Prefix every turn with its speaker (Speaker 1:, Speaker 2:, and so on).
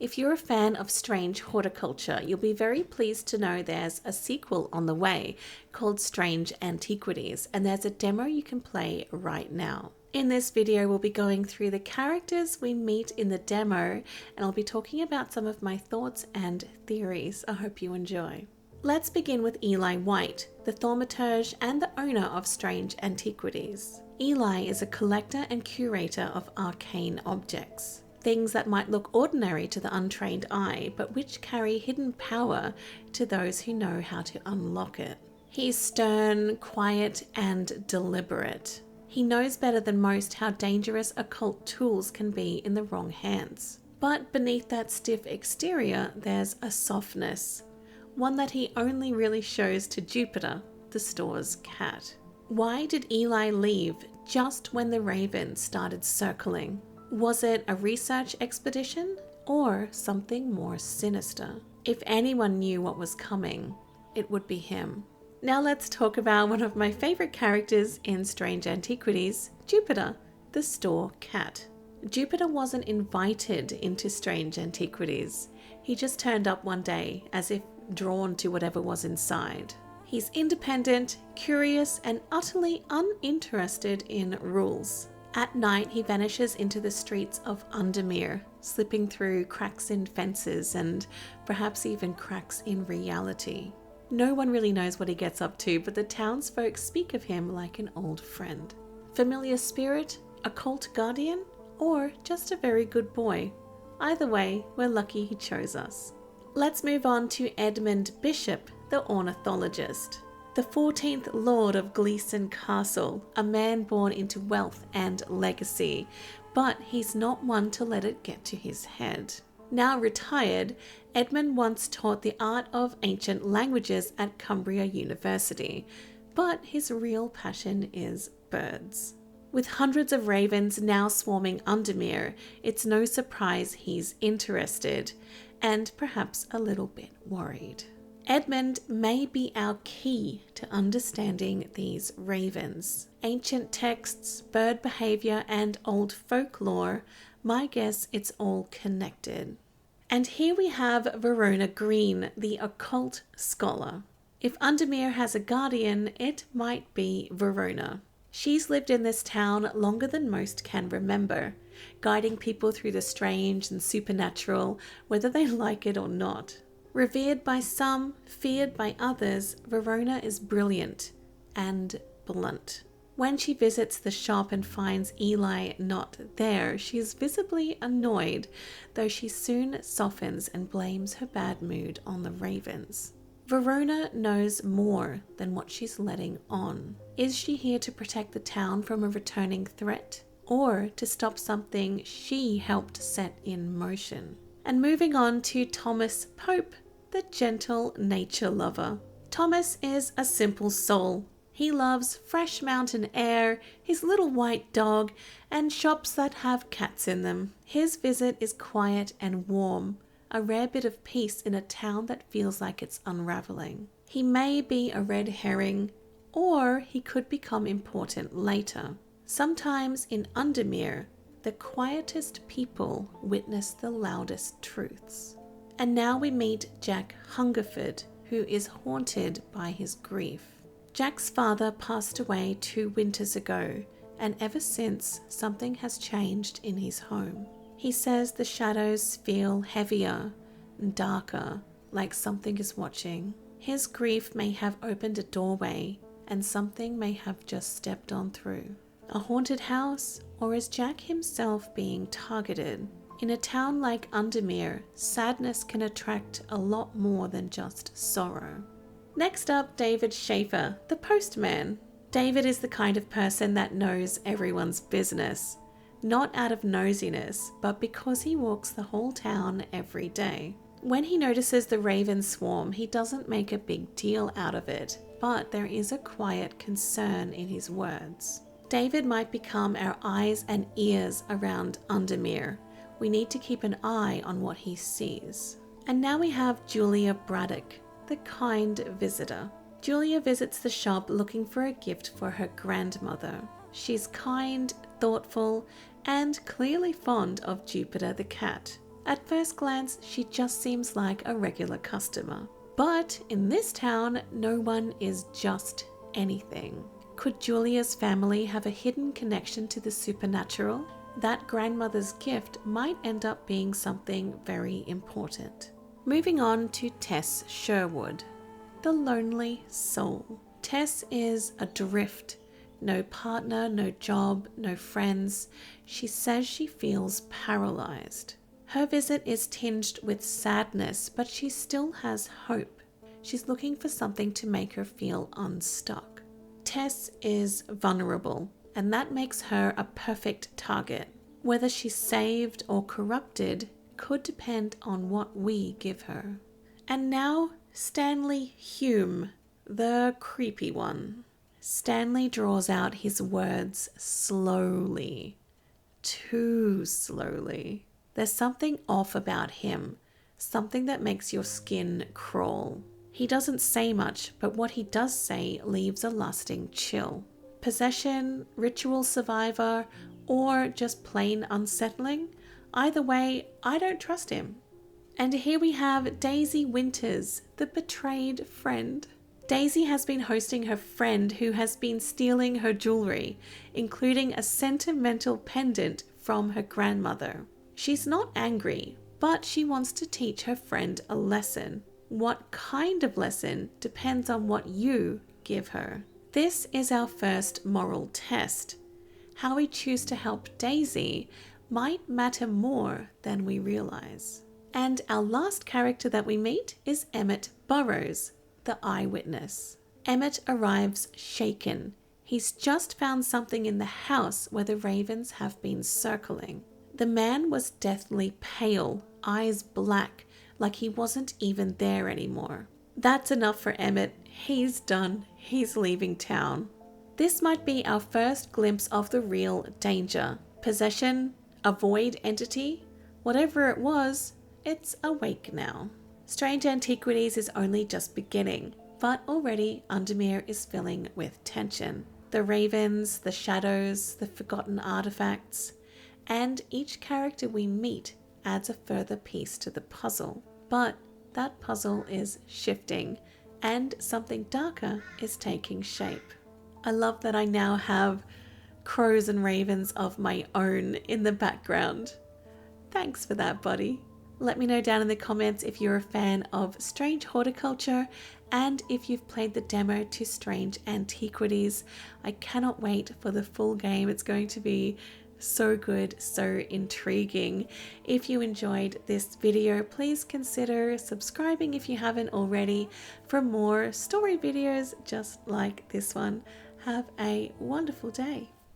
Speaker 1: If you're a fan of Strange Horticulture, you'll be very pleased to know there's a sequel on the way called Strange Antiquities, and there's a demo you can play right now. In this video, we'll be going through the characters we meet in the demo, and I'll be talking about some of my thoughts and theories. I hope you enjoy. Let's begin with Eli White, the thaumaturge and the owner of Strange Antiquities. Eli is a collector and curator of arcane objects. Things that might look ordinary to the untrained eye, but which carry hidden power to those who know how to unlock it. He's stern, quiet, and deliberate. He knows better than most how dangerous occult tools can be in the wrong hands. But beneath that stiff exterior, there's a softness, one that he only really shows to Jupiter, the store's cat. Why did Eli leave just when the ravens started circling? Was it a research expedition or something more sinister? If anyone knew what was coming, it would be him. Now let's talk about one of my favorite characters in Strange Antiquities, Jupiter, the store cat. Jupiter wasn't invited into Strange Antiquities. He just turned up one day as if drawn to whatever was inside. He's independent, curious, and utterly uninterested in rules. At night, he vanishes into the streets of Undermere, slipping through cracks in fences and perhaps even cracks in reality. No one really knows what he gets up to, but the townsfolk speak of him like an old friend. Familiar spirit, occult guardian, or just a very good boy. Either way, we're lucky he chose us. Let's move on to Edmund Bishop, the ornithologist. The 14th Lord of Gleeson Castle, a man born into wealth and legacy, but he's not one to let it get to his head. Now retired, Edmund once taught the art of ancient languages at Cumbria University, but his real passion is birds. With hundreds of ravens now swarming Undermere, it's no surprise he's interested, and perhaps a little bit worried. Edmund may be our key to understanding these ravens. Ancient texts, bird behavior, and old folklore, my guess it's all connected. And here we have Verona Green, the occult scholar. If Undermere has a guardian, it might be Verona. She's lived in this town longer than most can remember, guiding people through the strange and supernatural, whether they like it or not. Revered by some, feared by others, Verona is brilliant and blunt. When she visits the shop and finds Eli not there, she is visibly annoyed, though she soon softens and blames her bad mood on the ravens. Verona knows more than what she's letting on. Is she here to protect the town from a returning threat, or to stop something she helped set in motion? And moving on to Thomas Pope, the gentle nature lover. Thomas is a simple soul. He loves fresh mountain air, his little white dog, and shops that have cats in them. His visit is quiet and warm, a rare bit of peace in a town that feels like it's unraveling. He may be a red herring, or he could become important later. Sometimes in Undermere, the quietest people witness the loudest truths. And now we meet Jack Hungerford, who is haunted by his grief. Jack's father passed away 2 winters ago, and ever since, something has changed in his home. He says the shadows feel heavier and darker, like something is watching. His grief may have opened a doorway, and something may have just stepped on through. A haunted house, or is Jack himself being targeted? In a town like Undermere, sadness can attract a lot more than just sorrow. Next up, David Schaefer, the postman. David is the kind of person that knows everyone's business, not out of nosiness, but because he walks the whole town every day. When he notices the raven swarm, he doesn't make a big deal out of it, but there is a quiet concern in his words. David might become our eyes and ears around Undermere. We need to keep an eye on what he sees. And now we have Julia Braddock, the kind visitor. Julia visits the shop looking for a gift for her grandmother. She's kind, thoughtful, and clearly fond of Jupiter the cat. At first glance, she just seems like a regular customer. But in this town, no one is just anything. Could Julia's family have a hidden connection to the supernatural? That grandmother's gift might end up being something very important. Moving on to Tess Sherwood, the lonely soul. Tess is adrift. No partner, no job, no friends. She says she feels paralyzed. Her visit is tinged with sadness, but she still has hope. She's looking for something to make her feel unstuck. Tess is vulnerable, and that makes her a perfect target. Whether she's saved or corrupted could depend on what we give her. And now, Stanley Hume, the creepy one. Stanley draws out his words slowly. Too slowly. There's something off about him, something that makes your skin crawl. He doesn't say much, but what he does say leaves a lasting chill. Possession, ritual survivor, or just plain unsettling? Either way, I don't trust him. And here we have Daisy Winters, the betrayed friend. Daisy has been hosting her friend who has been stealing her jewelry, including a sentimental pendant from her grandmother. She's not angry, but she wants to teach her friend a lesson. What kind of lesson depends on what you give her. This is our first moral test. How we choose to help Daisy might matter more than we realize. And our last character that we meet is Emmett Burrows, the eyewitness. Emmett arrives shaken. He's just found something in the house where the ravens have been circling. The man was deathly pale, eyes black, like he wasn't even there anymore. That's enough for Emmett. He's done. He's leaving town. This might be our first glimpse of the real danger. Possession, a void entity, whatever it was, it's awake now. Strange Antiquities is only just beginning, but already Undermere is filling with tension. The ravens, the shadows, the forgotten artifacts, and each character we meet adds a further piece to the puzzle. But that puzzle is shifting, and something darker is taking shape. I love that I now have crows and ravens of my own in the background. Thanks for that, buddy. Let me know down in the comments if you're a fan of Strange Horticulture and if you've played the demo to Strange Antiquities. I cannot wait for the full game. It's going to be so good, so intriguing. If you enjoyed this video, please consider subscribing if you haven't already for more story videos just like this one. Have a wonderful day.